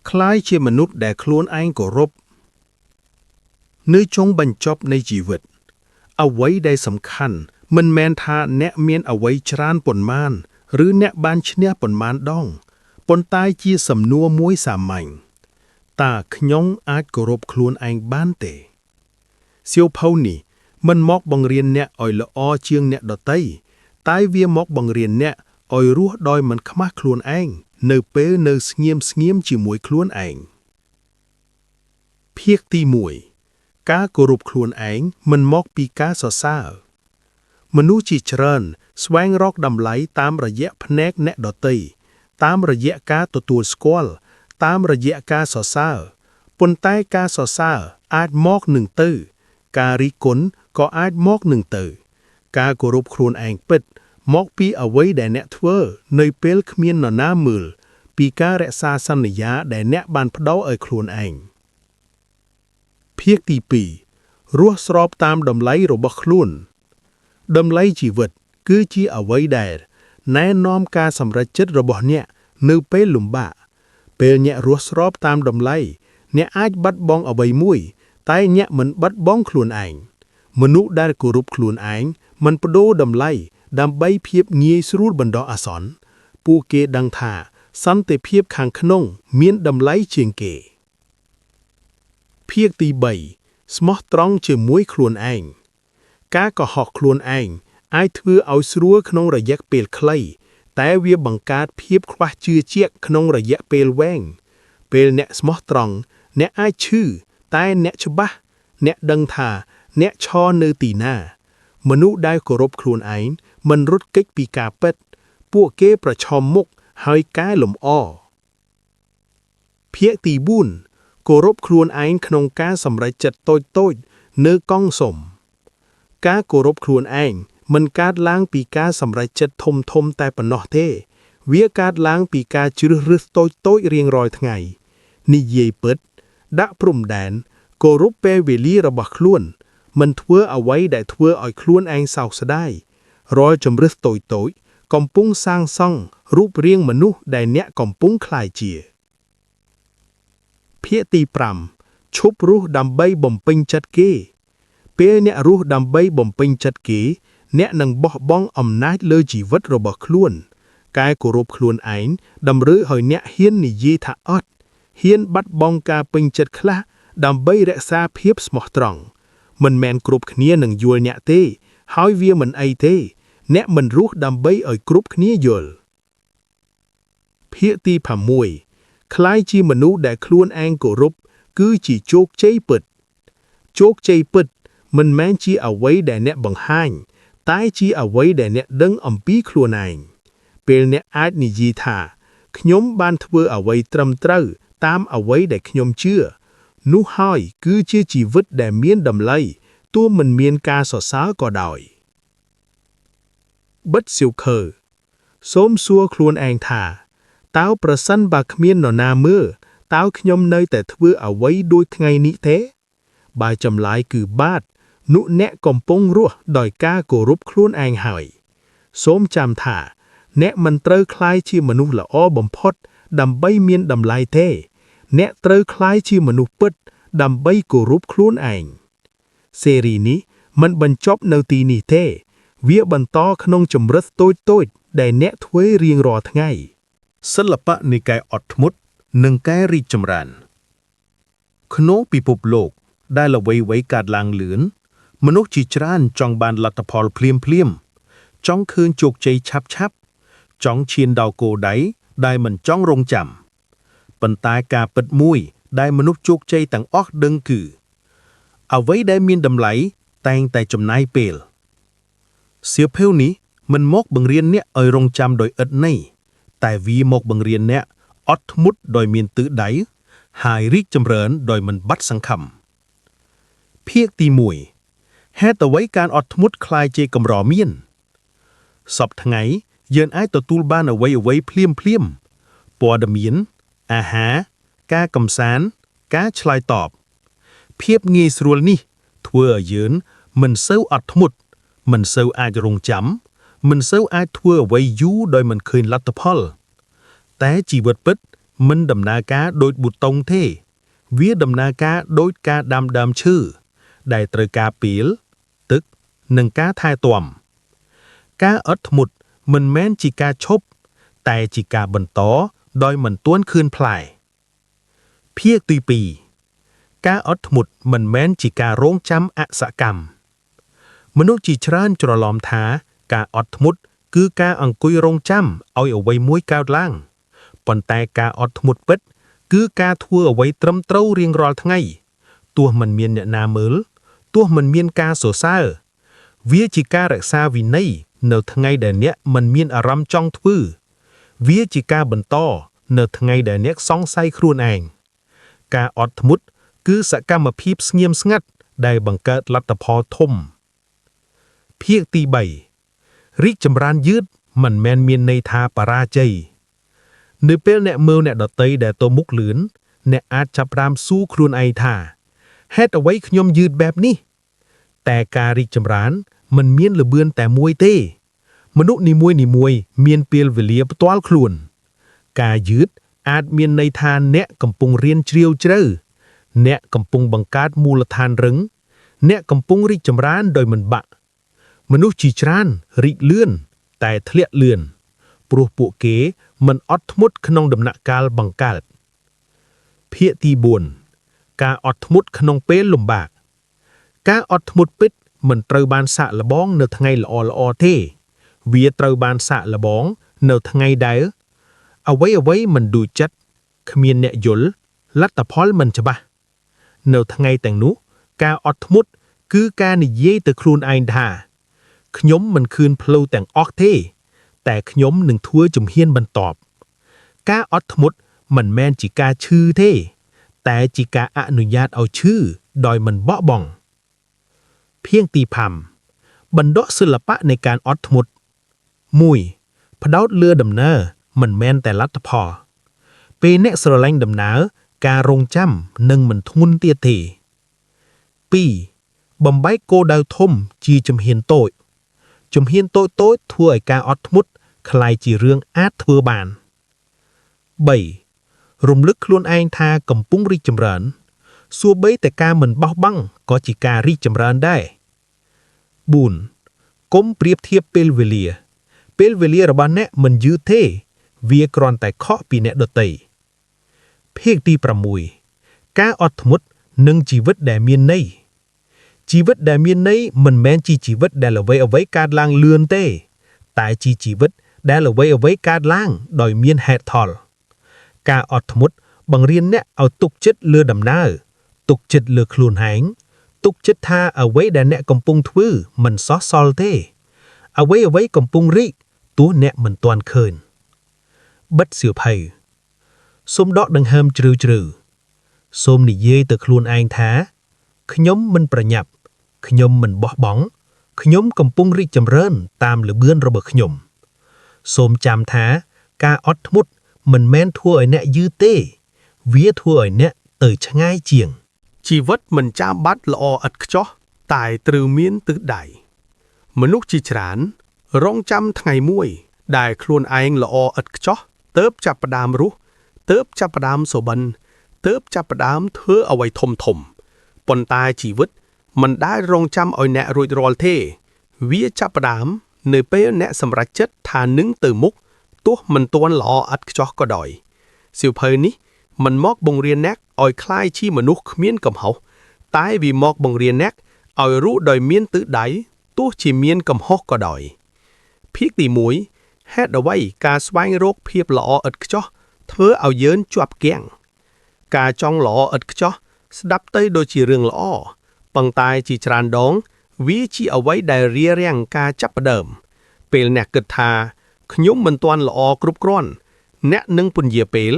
คล้ายជាមនុស្សដែលខ្លួនឯងគោរពនៅចុងបញ្ចប់នៃជីវិតអ្វីដែលសំខាន់មិនមែនថាអ្នកមានអ្វីច្រើនប៉ុន្មានឬអ្នកបានឈ្នះប៉ុន្មានដងប៉ុន្តែជាសំណួរមួយសាមញ្ញតើខ្ញុំអាចគោរពខ្លួនឯងបានទេសៀវភៅនេះមិនមកបង្រៀនអ្នកឲ្យល្អជាងអ្នកដទៃតែវាមកបង្រៀនអ្នកឲ្យរស់ដោយមិនខ្មាស់ខ្លួនឯងនៅពេលនៅស្ងៀមជាមួយខ្លួនឯងភាគទី1ការគោរពខ្លួនឯងមិនមកពីការសរសើរមនុស្សជាច្រើនស្វែងរកតម្លៃតាមរយៈភ្នែកអ្នកដទៃតាមរយៈការទទួលស្គាល់តាមរយៈការសរសើរប៉ុន្តែការសរសើរអាចមកនឹងទៅការរិះគន់ក៏អាចមកនឹងទៅការគោរពខ្លួនឯងពិតមកពីអ្វីដែលអ្នកធ្វើនៅពេលគ្មាននរណាមើលពីការរក្សាសន្យាដែលអ្នកបានផ្ដល់ឲ្យខ្លួនឯងភាគទី2រស់ស្របតាមតម្លៃរបស់ខ្លួនតម្លៃជីវិតគឺជាអ្វីដែលណែនាំការសម្រេចចិត្តរបស់អ្នកនៅពេលលំបាកពេលអ្នករស់ស្របតាមតម្លៃអ្នកអាចបាត់បង់អ្វីមួយតែអ្នកមិនបាត់បង់ខ្លួនឯងមនុស្សដែលគោរពខ្លួនឯងមិនប្ដូរតម្លៃដើម្បីភាពងាយស្រួលបណ្ដោះអាសន្នពួកគេដឹងថាសន្តិភាពខាងក្នុងមានតម្លៃជាងគេភាគទី3ស្មោះត្រង់ជាមួយខ្លួនឯងការកុហកខ្លួនឯងអាចធ្វើឲ្យស្រួលក្នុងរយៈពេលខ្លីតែវាបង្កើតភាពខ្វះជឿជាក់ក្នុងរយៈពេលវែងពេលអ្នកស្មោះត្រង់អ្នកអាចឈឺតែអ្នកច្បាស់អ្នកដឹងថាអ្នកឈរនៅទីណាមនុស្សដែលគោរពខ្លួនឯងមិនរត់គេចពីការពិតពួកគេប្រឈមមុខហើយកែលម្អភាគទី4គោរពខ្លួនឯងក្នុងការសម្រេចចិត្តតូចៗនៅកង់សុំការគោរពខ្លួនឯងមិនកើតឡើងពីការសម្រេចចិត្តធំតែប៉ុណ្ណោះទេវាកើតឡើងពីការជ្រើសរើសតូចរៀងរាល់ថ្ងៃនិយាយពិតដាក់ព្រំដែនគោរពពេលវេលារបស់ខ្លួនមិនធ្វើអ្វីដែលធ្វើឲ្យខ្លួនឯងសោកស្ដាយរាល់ជំរើសតូចកំពុងសាងសង់រូបរាងមនុស្សដែលអ្នកកំពុងក្លាយជាភាគទី5ឈប់រស់ដើម្បីបំពេញចិត្តគេពេលអ្នករស់ដើម្បីបំពេញចិត្តគេអ្នកនឹងបោះបង់អំណាចលើជីវិតរបស់ខ្លួនការគោរពខ្លួនឯងតម្រូវឲ្យអ្នកហ៊ាននិយាយថាអត់ហ៊ានបាត់បង់ការពេញចិត្តខ្លះដើម្បីរក្សាភាពស្មោះត្រង់មិនមែនគ្រប់គ្នានឹងយល់អ្នកទេហើយវាមិនអីទេអ្នកមិនរស់ដើម្បីឲ្យគ្រប់គ្នាយល់ភាគទី6คล้ายជាមនុស្សដែលខ្លួនឯងគោរពគឺជាជោគជ័យពិតជោគជ័យពិតមិនមែនជាអ្វីដែលអ្នកបង្ហាញតែជាអ្វីដែលអ្នកដឹងអំពីខ្លួនឯងពេលអ្នកអាចនិយាយថាខ្ញុំបានធ្វើអ្វីត្រឹមត្រូវតាមអ្វីដែលខ្ញុំជឿនោះហើយគឺជាជីវិតដែលមានតម្លៃទោះមិនមានការសរសើរក៏ដោយបិទសៀវភៅសូមសួរខ្លួនឯងថាតើប្រសិនបើគ្មាននរណាមើលតើខ្ញុំនៅតែធ្វើអ្វីដូចថ្ងៃនេះទេបើចម្លើយគឺបាទនោះអ្នកកំពុងរស់ដោយការគោរពខ្លួនឯងហើយសូមចាំថាអ្នកមិនត្រូវក្លាយជាមនុស្សល្អបំផុតដើម្បីមានតម្លៃទេអ្នកត្រូវក្លាយជាមនុស្សពិតដើម្បីគោរពខ្លួនឯងស៊េរីនេះមិនបញ្ចប់នៅទីនេះទេវាបន្តក្នុងចម្រិតតូចដែលអ្នកធ្វើរៀងរាល់ថ្ងៃសិល្បៈនៃការអត់ធ្មត់និងការរីកចម្រើនក្នុងពិភពលោកដែលអ្វីៗកើតឡើងលឿនមនុស្សជាច្រើនចង់បានលទ្ធផលភ្លាមចង់ឃើញជោគជ័យឆាប់ចង់ឈានដល់គោលដៅដែលមិនចង់រងចាំប៉ុន្តែការពិតមួយដែលមនុស្សជោគជ័យទាំងអស់ដឹងគឺអ្វីដែលមានតម្លៃតែងតែចំណាយពេលសៀវភៅនេះមិនមកបង្រៀនអ្នកឲ្យរងចាំដោយឥតន័យតែវាមកបង្រៀនអ្នកអត់ធ្មត់ដោយមានទិសដៅហើយរីកចម្រើនដោយមិនបាត់សង្ឃឹមភាគទី1ហេតុអ្វីការអត់ធ្មត់คล้ายជាកម្រមានសពថ្ងៃយើងអាចទទួលបានអ្វីភ្លាមព័ត៌មានអាហារការកម្សាន្តការឆ្លើយតបភាពងាយស្រួលនេះធ្វើឲ្យយើងមិនសូវអត់ធ្មត់មិនសូវអាចរងចាំមិនសូវអាចធ្វើអ្វីយូរដោយមិនឃើញលទ្ធផលតែជីវិតពិត មិនដំណើរការដូចប៊ូតុងទេវាដំណើរការដូចការដាំដើមឈើដែលត្រូវការពេលទឹកនិងការថែទាំការអត់ធ្មត់មិនមែនជាការឈប់តែជាការបន្តដោយមិនទាន់ឃើញផ្លែភាគទី2ការអត់ធ្មត់មិនមែនជាការរងចាំអសកម្មមនុស្សជាច្រើនច្រឡំថាការអត់ធ្មត់គឺការអង្គុយរងចាំឲ្យអ្វីមួយកើតឡើងប៉ុន្តែការអត់ធ្មត់ពិតគឺការធ្វើអ្វីត្រឹមត្រូវរៀងរាល់ថ្ងៃទោះមិនមានអ្នកណាមើលទោះមិនមានការសរសើរវាជាការរក្សាវិន័យនៅថ្ងៃដែលអ្នកមិនមានអារម្មណ៍ចង់ធ្វើវាជាការបន្តនៅថ្ងៃដែលអ្នកសង្ស័យខ្លួនឯងការអត់ធ្មត់គឺសកម្មភាពស្ងៀមស្ងាត់ដែលបង្កើតលទ្ធផលធំភាគទី3រីកចម្រើនយឺតមិនមែនមានន័យថាបរាជ័យនៅពេលអ្នកមើលអ្នកដទៃដែលទៅមុខលឿនអ្នកអាចចាប់ផ្ដើមសួរខ្លួនឯងថាហេតុអ្វីខ្ញុំយឺតបែបនេះតែការរីកចម្រើនមិនមានល្បឿនតែមួយទេមនុស្សនីមួយៗមានពេលវេលាផ្ទាល់ខ្លួនការយឺតអាចមានន័យថាអ្នកកំពុងរៀនជ្រាវជ្រៅអ្នកកំពុងបង្កើតមូលដ្ឋានរឹងអ្នកកំពុងរីកចម្រើនដោយមិនបាក់មនុស្សជាច្រើនរីកលឿនតែធ្លាក់លឿនព្រោះពួកគេមិនអត់ធ្មត់ក្នុងដំណាក់កាលបង្កើតភាគទី4ការអត់ធ្មត់ក្នុងពេលលំបាកការអត់ធ្មត់ពិតមិនត្រូវបានសាកល្បងនៅថ្ងៃល្អៗទេវាត្រូវបានសាកល្បងនៅថ្ងៃដែលអ្វីមិនដូចចិត្តគ្មានអ្នកយល់លទ្ធផលមិនច្បាស់នៅថ្ងៃទាំងនោះការអត់ធ្មត់គឺការនិយាយទៅខ្លួនឯងថាខ្ញុំមិនឃើញផ្លូវទាំងអស់ទេតែខ្ញុំនឹងធ្វើជំហានបន្ទាប់ការអត់ធ្មត់មិនមែនជាការឈឺទេតែជាការអនុញ្ញាតឲ្យឈឺដោយមិនបោះបង់ភាគទី5បណ្ដុះសិល្បៈនៃការអត់ធ្មត់1ផ្ដោតលើដំណើរមិនមែនតែលទ្ធផលពេលអ្នកស្រឡាញ់ដំណើរការរងចាំនឹងមិនធ្ងន់ទៀតទេ2បំបែកគោលដៅធំជាជំហានតូចធ្វើឲ្យការអត់ធ្មត់คล้ายជារឿងអាចធ្វើបាន3រំលឹកខ្លួនឯងថាកំពុងរីកចម្រើនសូម្បីតែការមិនបោះបង់ក៏ជាការរីកចម្រើនដែរ4កុំប្រៀបធៀបពេលវេលារបស់អ្នកមិនយឺតទេវាគ្រាន់តែខុសពីអ្នកដទៃភាគទី6ការអត់ធ្មត់និងជីវិតដែលមានន័យជីវិតដែលមានន័យមិនមែនជាជីវិតដែលអ្វីកើតឡើងលឿនទេតែជាជីវិតដែលអ្វីកើតឡើងដោយមានហេតុផលការអត់ធ្មត់បង្រៀនអ្នកឲ្យទុកចិត្តលើដំណើរទុកចិត្តលើខ្លួនឯងទុកចិត្តថាអ្វីដែលអ្នកកំពុងធ្វើមិនសោះសល់ទេអ្វីកំពុងរីកទោះអ្នកមិនទាន់ឃើញបិទសៀវភៅសូមដកដង្ហើមជ្រៅសូមនិយាយទៅខ្លួនឯងថាខ្ញុំមិនប្រញាប់ខ្ញុំមិនបោះបង់ខ្ញុំកំពុងរីកចម្រើនតាមល្បឿនរបស់ខ្ញុំសូមចាំថាការអត់ធ្មត់មិនមែនធ្វើឲ្យអ្នកយឺតទេវាធ្វើឲ្យអ្នកទៅឆ្ងាយជាងជីវិតមិនចាំបាច់ល្អឥតខ្ចោះតែត្រូវមានទិសដៅមនុស្សជាច្រើនរងចាំថ្ងៃមួយដែលខ្លួនឯងល្អឥតខ្ចោះទើបចាប់ផ្ដើមរស់ទើបចាប់ផ្ដើមសុបិនទើបចាប់ផ្ដើមធ្វើអ្វីធំប៉ុន្តែជីវិតមិនដែលរងចាំឲ្យអ្នករួចរាល់ទេវាចាប់ផ្ដើមនៅពេលអ្នកសម្រេចចិត្តថានឹងទៅមុខទោះមិនទាន់ល្អឥតខ្ចោះក៏ដោយសៀវភៅនេះមិនមកបង្រៀនអ្នកឲ្យក្លាយជាមនុស្សគ្មានកំហុសតែវាមកបង្រៀនអ្នកឲ្យរស់ដោយមានទិសដៅទោះជាមានកំហុសក៏ដោយភាគទី1ហេតុអ្វីការស្វែងរកភាពល្អឥតខ្ចោះធ្វើឲ្យយើងជាប់គាំងការចង់ល្អឥតខ្ចោះស្ដាប់ទៅដូចជារឿងល្អប៉ុន្តែជាច្រើនដងវាជាអ្វីដែលរារាំងការចាប់ផ្ដើមពេលអ្នកគិតថាខ្ញុំមិនទាន់ល្អគ្រប់គ្រាន់អ្នកនឹងពន្យាពេល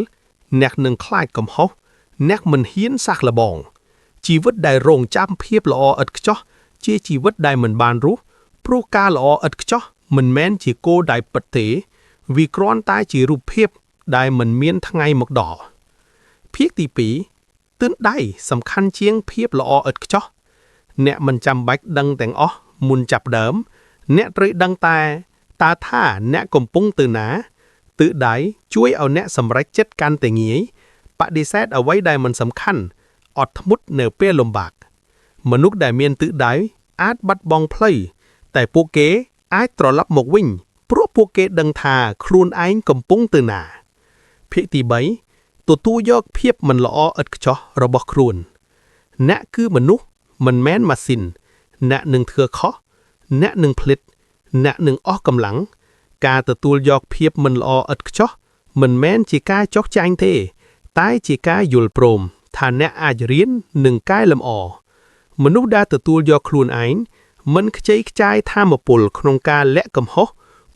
អ្នកនឹងខ្លាចកំហុសអ្នកមិនហ៊ានសាកល្បងជីវិតដែលរងចាំភាពល្អឥតខ្ចោះជាជីវិតដែលមិនបានរស់ព្រោះការល្អឥតខ្ចោះមិនមែនជាគោលដៅពិតទេវាគ្រាន់តែជារូបភាពដែលមិនមានថ្ងៃមកដល់ភាគទី2ទិសដៅសំខាន់ជាងភាពល្អឥតខ្ចោះអ្នកមិនចាំបាច់ដឹងទាំងអស់មុនចាប់ដើមអ្នកត្រូវដឹងតែតើថាអ្នកកំពុងទៅណាទ tự đáy chuốiเอาแนะสำเร็จเจ็ดกันแต่งี้ปฏิเสธเอาไว้ได้มันสำคัญอดทมุดเนอเป้ลมบากมนุษย์ได้เมียนtự đáyอาจบัดบองเพลยแต่พวกเก๋อาจตรลับหมกวิ่งเพราะพวกเก๋ดังทาครูนไอ้กำปุ้งตื่นหนาเพียตีใบตัวตู้ยอกเพียบมันละอ้ออัดจ่อระบอกครูนณคือมนุษย์มันแม้นมาสินณหนึ่งเถือเคาะณหนึ่งผลิตณหนึ่งอ้อกำลังกาตัวตัวยอกเพียบมันละอ้ออัดจ่อมันแม้นจีกาจอกจางเทใต้จีกายุลโปรมทานแนอาจเรียนหนึ่งกายลำอมนุษย์ได้ตัวตัวยอกครูนไอ้มันขจัยกระจายท่ามปุลโครงการและกำหอ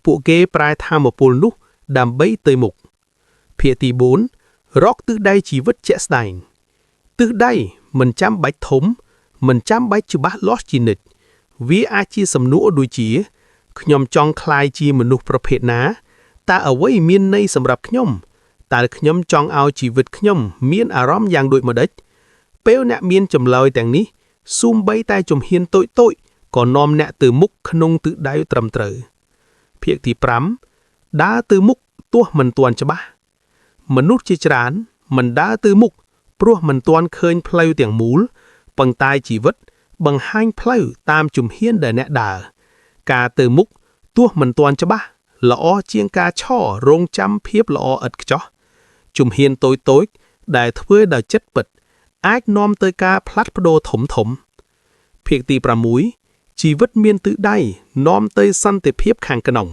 ปุเกปลายท่ามปุลนุดำใบเตยมุกเพียตีบุญรอกตื้อได้ชีวิตเจสไดน์ตื้อได้มันจำใบถมมันจำใบจุบะลอสจีนิดวิอาชีสำนุอดูจีขยมจองคลายจีมนุษย์ประเภทนาตาเอาไว้เมียนในสำหรับขยมแต่ขยมจองเอาชีวิตขยมเมียนอารมณ์อย่างโดยมาเด็ดเปลวเนเมียนจำลอยแต่งนี้ซุ่มใบใต้จมเฮียนโต้ก่อนนอมแนะตือมุกขนงตือได้ตรำเตอเพียงที่ปรำด่าตือมุกตัวมันตวนจะบ้ามนุษย์จิจรานมันด่าตือมุกเพราะมันตวนเคยเพลย์เตียงมูลปังตายชีวิตบังหันเพลย์ตามจุมเฮียนเดแนะด่ากาตือมุกตัวมันตวนจะบ้าละอ้อเจียงกาช่อโรงจำเพียบละอ้ออัดจ่อจุมเฮียนโต้ได้เพื่อได้เจ็ดปิดอาจนอมเตยกาพลัดพโดถมเพียงตีประมุยชีวิตเมียนtựได้น้อมเตยสั้นแต่เพียบขังกระนอง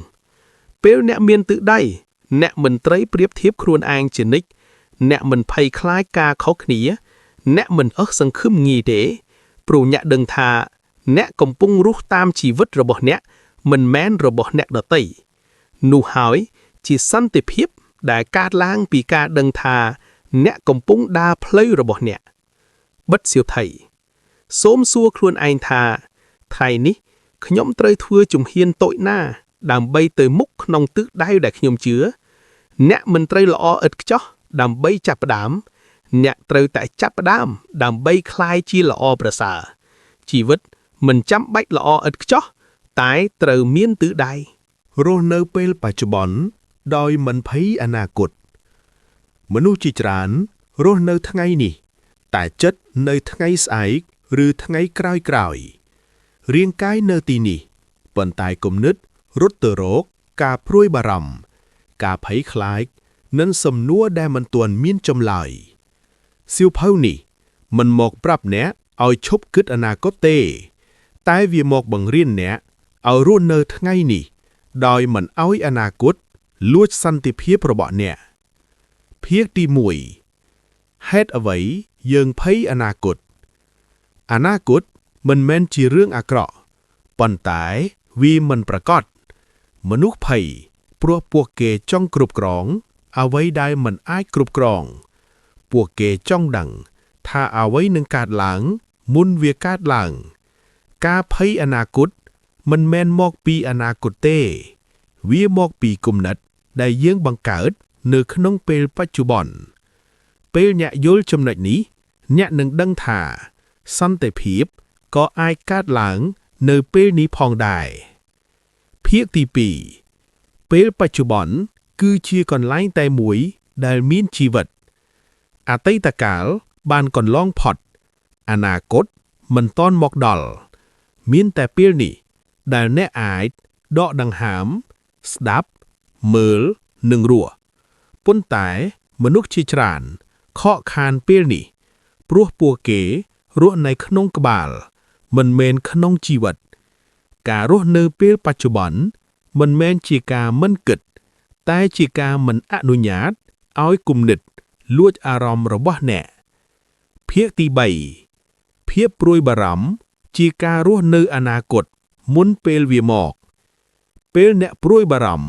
เปลเนะเมียนtựได้เนะมันไตรเปรียบเทียบครวนอางเจนิกเนะมันภัยคล้ายกาเขาขนีเนะมันสังคึมงีเดปรูเนะดึงทาเนะกำปุงรุกตามชีวิตระบบเนะมันแม้นระบบเนะดอตีนูหายจีสั้นแต่เพียบได้การล้างปีกาดึงทาเนะกำปุงดาเพลยระบบเนะบัดเสียวไทยโสมซัวครวนไอทาไทยนี้ขยมเตยทัวจุ่มเฮียนโตยหน้าดำใบเตยมุกนองตึกได้แต่ขยมเชื้อเนะมันเตยละออึดจ่อดำใบจับดามเนะเตยแต่จับดามดำใบคลายจีละอประสาชีวิตมันจำใบละออึดจ่อตายเตยเมียนตื้อได้โรเนเปลปัจจุบันโดยมันพยอนาคตมนุษย์จิตรานโรเนทั้งไงนี่แต่จัดในทั้งไงสายหรือทั้งไงกลายเรียงกายเนตีนี่ปนตายกลมนึดรถเตอโรกกาพรุยบารมกาไผคล้ายนั้นสำนัวแดมันตวนมีนจำลายซิวเผานี่มันหมอกปรับเนะเอาชบกึดอนาคตเตตายวีหมอกบังเรียนเนะเอารุ่นเนทั้งไงนี่โดยมันเอาอนาคตลวดสันติเพียบระบาดเนี่ยเพียกตีมวยเฮ็ดเอาไว้ยังไผอนาคตมันแม่นจีเรื่องอากระปอนตายวีมันประกอบมนุษย์ไผ่พวกเกจ้องกรุบกรองเอาไว้ได้มันอ้ายกรุบกรองพวกเกจ้องดังถ้าเอาไว้หนึ่งกาดหลังมุนเวียกาดหลังกาไผ่อนาคตมันแม่นมอกปีอนาคตเต้เวียมอกปีกุมนัดได้เยื่องบังเกิดเนื้อขนมเปลปัจจุบันเปลเนี่ยโยลจำหน่ายนี้เนี่ยหนึ่งดังถ่าสั้นแต่ผีบก็อายกาดหลังเนเปลนี้พองได้เพียกตีปีเปลปัจจุบันคือเชียก่อนไล่แต่หมวยได้มีนชีวิตอาตัยตะกาลบานก่อนล่องพอดอนาคตมันต้อนมอกดอลมีนแต่เปลนี่ได้แน่อายดอกดังหามสดับเมิลหนึ่งรัวป้นแต่มนุษย์ชิจรานเคาะคานเปลนี่ปลัวปัวเก๋รัวในขนงกบาลมันเมนขนงชีวิตการรัวเนเปลปัจจุบันมันแมนจีกามันเกิดแต่จีกามันอนุญาตเอาให้กลุ่มนิดลวดอารมณ์ระบะแหน่เพียกตีใบเพียบปรุยบารมจีการัวเนอนาคตมุนเปลเวียหมอกเปลเนะปรุยบารม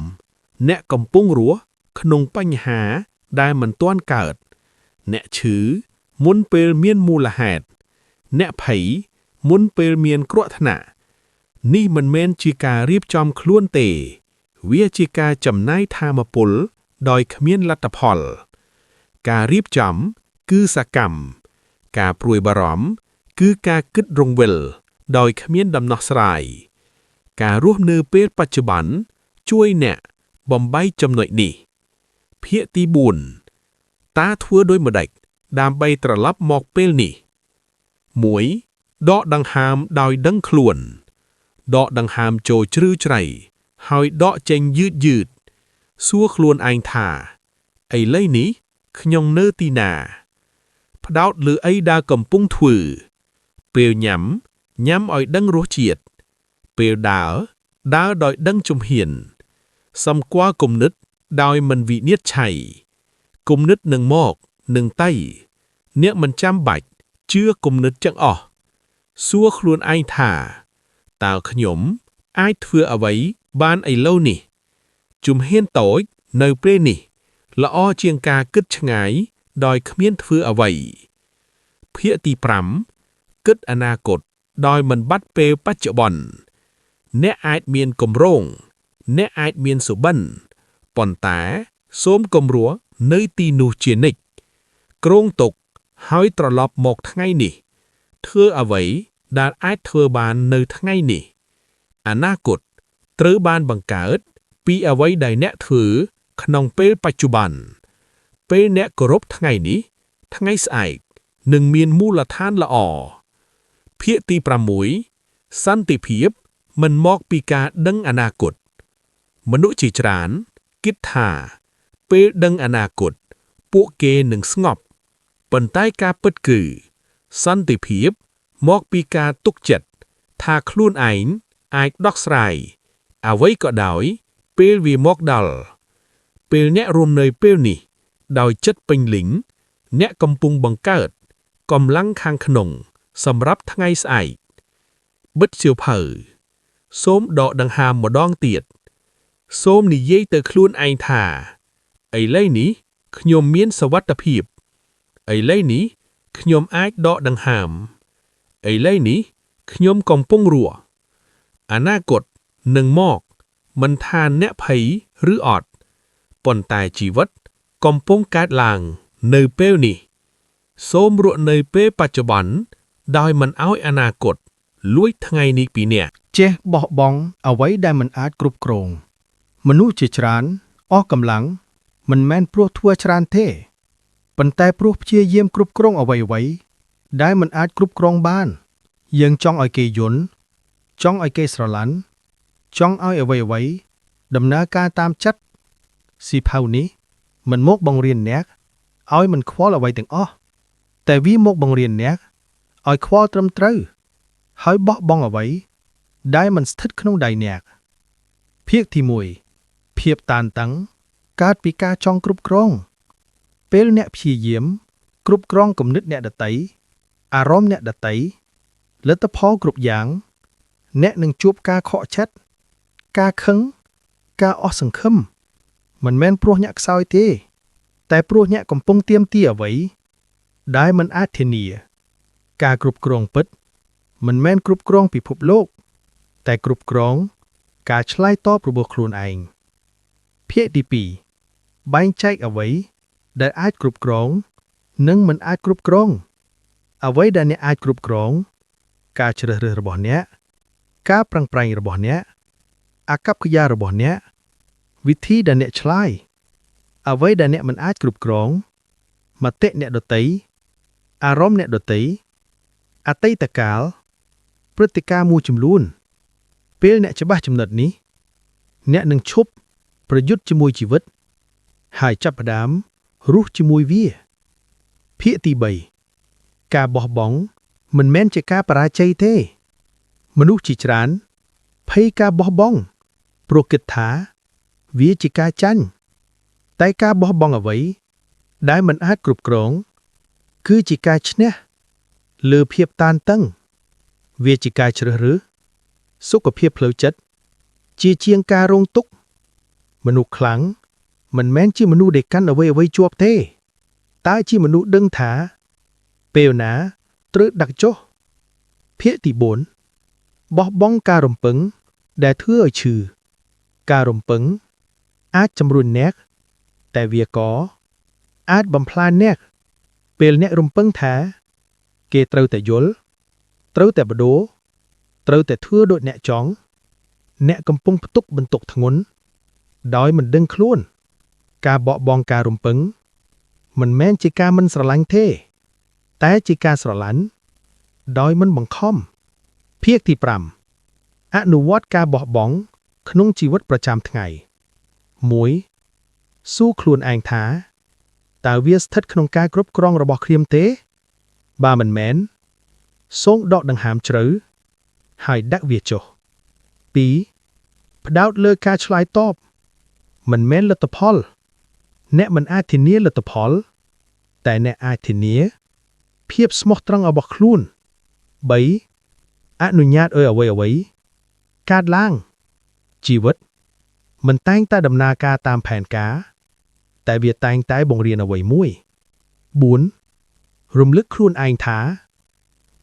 เนะกำปุงรัวขนงปัญหาได้มันต้อนเกิดเนะชือมุนเปลเมียนมูลเหตุเนะไผมุนเปลเมียนกรวธนะนี่มันแม่นจีการีบจอมคล้วนเตเวียจีกาจำนายทามปุลดอยขมิ้นลัตพอลการีบจำคือสกรรมกาปรวยบารอมคือกากึดรงเวลดอยขมิ้นดำนอสรายการร่วมเนื้อเปรปัจจุบันช่วยแนะบอมใบจำหน่อยนี่ ភាគទី4តាធ្វើដោយម្ដេចដើម្បីត្រឡប់មកពេលនេះ 1. ដកដង្ហើមដោយដឹងខ្លួនដកដង្ហើមចូលជ្រៅជ្រៃហើយដកចេញយឺតសួរខ្លួនឯងថាឥឡូវនេះខ្ញុំនៅទីណាផ្ដោតលើអីដែលកំពុងធ្វើពេលញ៉ាំឲ្យដឹងរសជាតិពេលដើរដោយដឹងជំហានសម្គាល់គំនិតដោយមិនវិនិច្ឆ័យគំនិតនឹងមកនឹងទៅអ្នកមិនចាំបាច់ជឿគំនិតទាំងអស់សួរខ្លួនឯងថាតើខ្ញុំអាចធ្វើអ្វីបានឥឡូវនេះជំហានតូចនៅពេលនេះល្អជាងការគិតឆ្ងាយដោយគ្មានធ្វើអ្វីភាគទី5គិតអនាគតដោយមិនបាត់ពេលបច្ចុប្បន្នអ្នកអាចមានគម្រោងអ្នកអាចមានសុបិនប៉ុន្តែសូមគំរោះនៅទីនោះជានិច្ចគ្រោងទុកហើយត្រឡប់មកថ្ងៃនេះធ្វើអ្វីដែលអាចធ្វើបាននៅថ្ងៃនេះអនាគតត្រូវបានបង្កើតពីអ្វីដែលអ្នកធ្វើក្នុងពេលបច្ចុប្បន្នពេលអ្នកគោរពថ្ងៃនេះថ្ងៃស្អែកនឹងមានមូលដ្ឋានល្អភាគទី6សន្តិភាពមិនមកពីការដឹងអនាគតមនុស្សជាច្រើនគិតថាពេលដឹងអនាគតពួកគេនឹងស្ងប់ប៉ុន្តែការពិតគឺសន្តិភាពមកពីការទុកចិត្តថាខ្លួនឯងអាចដោះស្រាយអ្វីក៏ដោយពេលវាមកដល់ពេលអ្នករួមនៅពេលនេះដោយចិត្តពេញលេញអ្នកកំពុងបង្កើតកម្លាំងខាងក្នុងសម្រាប់ថ្ងៃស្អែកបិទសៀវភៅសូមដកដង្ហើមម្ដងទៀតសូមនិយាយទៅខ្លួនឯងថាឥឡូវនេះខ្ញុំមានសុវត្ថិភាពឥឡូវនេះខ្ញុំអាចដកដង្ហើមឥឡូវនេះខ្ញុំកំពុងរស់អនាគតនឹងមកមិនថាអ្នកភ័យឬអត់ប៉ុន្តែជីវិតកំពុងកើតឡើងនៅពេលនេះសូមរស់នៅពេលបច្ចុប្បន្នដោយមិនឲ្យអនាគតលួចថ្ងៃនេះពីអ្នកចេះបោះបង់អ្វីដែលមិនអាចគ្រប់គ្រងមនុស្សជាច្រើនអស់កម្លាំងមិនមែនព្រោះធ្វើច្រើនទេប៉ុន្តែព្រោះព្យាយាមគ្រប់គ្រងអ្វីៗដែលមិនអាចគ្រប់គ្រងបានយើងចង់ឲ្យគេយល់ចង់ឲ្យគេស្រឡាញ់ចង់ឲ្យអ្វីៗដំណើរការតាមចិត្តស៊ីផៅនេះមិនមកបង្រៀនអ្នកឲ្យមិនខ្វល់អ្វីទាំងអស់តែវាមកបង្រៀនអ្នកឲ្យខ្វល់ត្រឹមត្រូវហើយបោះបង់អ្វីដែលមិនស្ថិតក្នុងដៃអ្នកភាគទី1ភាពតានតឹងកើតពីការចង់គ្រប់គ្រងពេលអ្នកព្យាយាមគ្រប់គ្រងគំនិតអ្នកដទៃអារម្មណ៍អ្នកដទៃលទ្ធផលគ្រប់យ៉ាងអ្នកនឹងជួបការខកចិត្តការខឹងការអស់សង្ឃឹមមិនមែនព្រោះអ្នកខ្សោយទេតែព្រោះអ្នកកំពុងទាមទារអ្វីដែលមិនអាចធានាការគ្រប់គ្រងពិតមិនមែនគ្រប់គ្រងពិភពលោកតែគ្រប់គ្រងការឆ្លើយតបរបស់ខ្លួនឯងភាគទី2បែងចែកអ្វីដែលអាចគ្រប់គ្រងនិងមិនអាចគ្រប់គ្រងអ្វីដែលអ្នកអាចគ្រប់គ្រងការជ្រើសរើសរបស់អ្នកការប្រឹងប្រែងរបស់អ្នកអាកប្បកិរិយារបស់អ្នកវិធីដែលអ្នកឆ្លើយអ្វីដែលអ្នកមិនអាចគ្រប់គ្រងមតិអ្នកដទៃអារម្មណ៍អ្នកដទៃអតីតកាលព្រឹត្តិការណ៍មួយចំនួនពេលអ្នកច្បាស់ចំណុចនេះអ្នកនឹងឈប់ប្រយុទ្ធជាមួយជីវិតហើយចាប់ផ្ដើមរស់ជាមួយវាភាគទី3ការបោះបង់មិនមែនជាការបរាជ័យទេមនុស្សជាច្រើនភ័យការបោះបង់ព្រោះគិតថាវាជាការចាញ់តែការបោះបង់អ្វីដែលមិនអាចគ្រប់គ្រងគឺជាការឈ្នះលើភាពតានតឹងវាជាការជ្រើសរើសសុខភាពផ្លូវចិត្តជាជាងការរងទុក្ខមនុស្សខ្លាំងមិនមែនជាមនុស្សដែលកាន់អ្វីៗជាប់ទេតែជាមនុស្សដឹងថាពេលណាត្រូវដាក់ចុះភាគទី4បោះបង់ការរំពឹងដែលធ្វើឲ្យឈឺការរំពឹងអាចជំរុញអ្នកតែវាក៏អាចបំផ្លាញអ្នកពេលអ្នករំពឹងថាគេត្រូវតែយល់ត្រូវតែបដូរត្រូវតែធ្វើដូចអ្នកចង់អ្នកកំពុងផ្ទុកបន្ទុកធ្ងន់ដោយមិនដឹងខ្លួន ការបកបង់ការរំពឹងមិនមែនជាការមិនស្រឡាញ់ទេតែជាការស្រឡាញ់ដោយមិនបង្ខំភាគទី5អនុវត្តការបោះបង់ក្នុងជីវិតប្រចាំថ្ងៃ 1. សួរខ្លួនឯងថាតើវាស្ថិតក្នុងការគ្រប់គ្រងរបស់ខ្ញុំទេបើមិនមែនសូមដកដង្ហើមជ្រៅហើយដាក់វាចុះ 2. ផ្ដោតលើការឆ្លើយតបមិនមែនលទ្ធផលអ្នកមិនអាចធានាលទ្ធផលតែអ្នកអាចធានាភាពស្មោះត្រង់របស់ខ្លួន 3. អនុញ្ញាតឲ្យអ្វីៗកើតឡើងជីវិតមិនតែងតែដំណើរការតាមផែនការតែវាតែងតែបង្រៀនអ្វីមួយ 4. រំលឹកខ្លួនឯងថា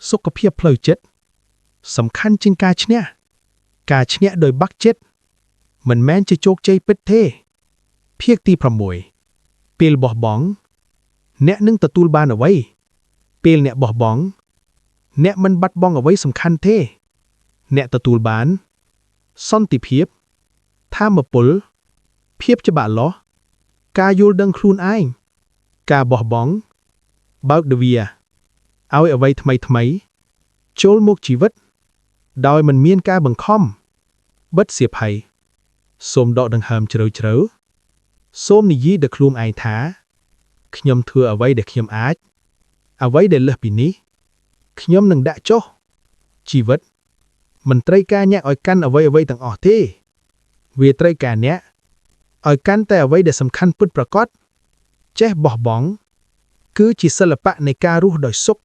សុខភាពផ្លូវចិត្តសំខាន់ជាងការឈ្នះដោយបាក់ចិត្តមិនមែនជាជោគជ័យពិតទេភាគទី6ពេលបោះបង់អ្នកនឹងទទួលបានអ្វីពេលអ្នកបោះបង់អ្នកមិនបាត់បង់អ្វីសំខាន់ទេអ្នកទទួលបានសន្តិភាពថាមពលភាពច្បាស់លាស់ការយល់ដឹងខ្លួនឯងការបោះបង់បើកទ្វារឲ្យអ្វីថ្មីចូលមកជីវិតដោយមិនមានការបង្ខំបិទសៀវភៅសូមដកដង្ហើមជ្រៅសូមនិយាយដល់ខ្លួនឯងថាខ្ញុំធ្វើអ្វីដែលខ្ញុំអាចអ្វីដែលលើសពីនេះខ្ញុំនឹងដាក់ចុះជីវិតមិនត្រូវការអ្នកឲ្យកាន់អ្វីទាំងអស់ទេវាត្រូវការអ្នកឲ្យកាន់តែអ្វីដែលសំខាន់ពិតប្រាកដចេះបោះបង់គឺជាសិល្បៈនៃការរស់ដោយសុខ